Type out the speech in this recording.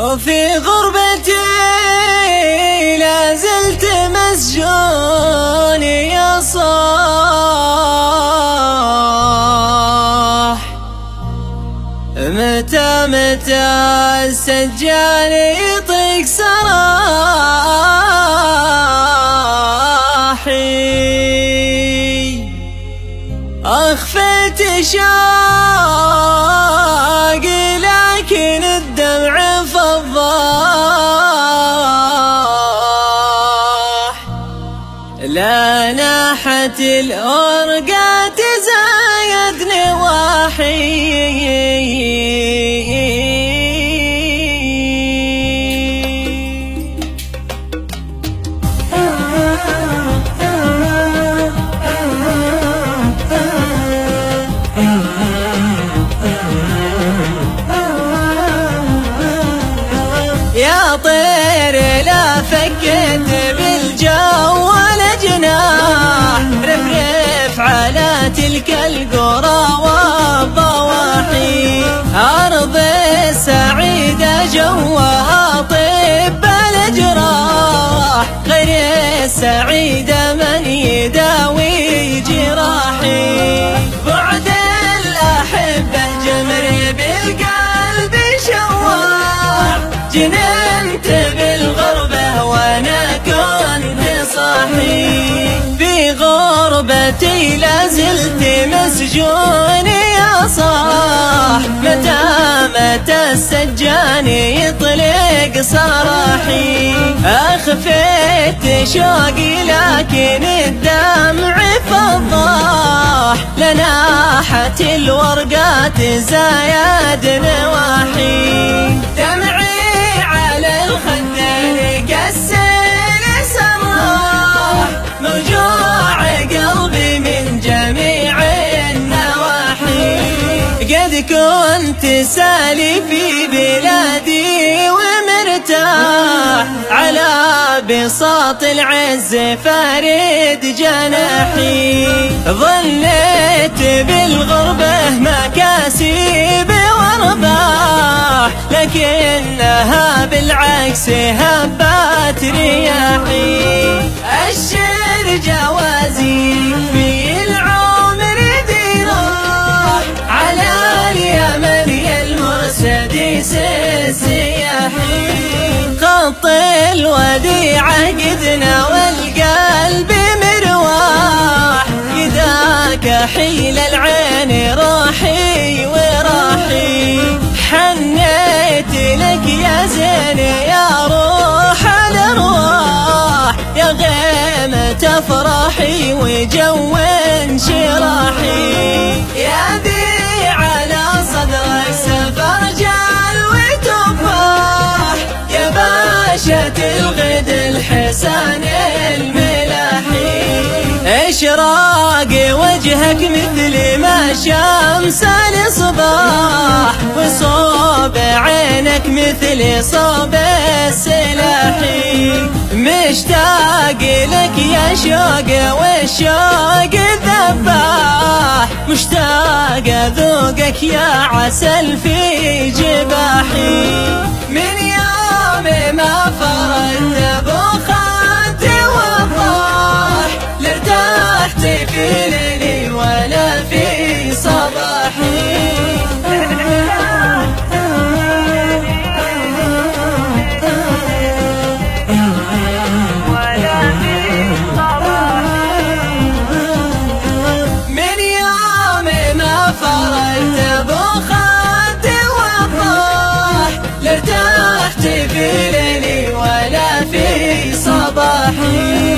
وفي غربتي لا زلت مسجون يا صاح. متى السجان يطلق سراحي، أخفيت شوقي لكن الدمع فضاح. لا ناحت الأورقات زايد نواحي، يا طير لا فكت بالجو ولا جناح، رفرف على تلك القرى والضواحي. أرض السعيدة جوها طيب الجراح، غير السعيدة من يداوي جراحي. بعد الأحبة جمري بالقلب شواح، جننت بالغربة وانا كنت صاحي. في غربتي لازلت مسجون يا صاح، متى السجان يطلق سراحي. أخفيت شوقي لكن الدمع فضاح، لناحت الورقات زايد نواحي. دمعي على الخدين كالسيل سراح، موجوع قلبي من جميع النواحي. قد كنت سالي في بلادي ومرتاح، على بساط العز فارد جناحي. ظنيت بالغربة مكاسب وارباح، لكنها بالعكس هبت رياحي. الشر جوازي في العمر ديراح، على اليمن المرسدس السياحي. خط الوديعة قدنا والقلب مرواح، يداك حيل العين راحي وراحي. حنيت لك يا زين يا روح الارواح، يا غيمة افراحي وجو انشراحي. يا ذي على صدرك سفرجل وتفاح، يا باشا الغد الحسان الملاحي. اشراق وجهك مثل ما شمس الصباح، وصوب عينك مثل صوب السلاحي. مشتاق لك يا شوق والشوق ذباح، مشتاق ذوقك يا عسل في جباحي. من يوم ما فرد بخد وضاح، لارتحت في ليلي ولا في صباحي. من يوم ما فرد بخد وضاح، لارتحت في ليلي ولا في صباحي.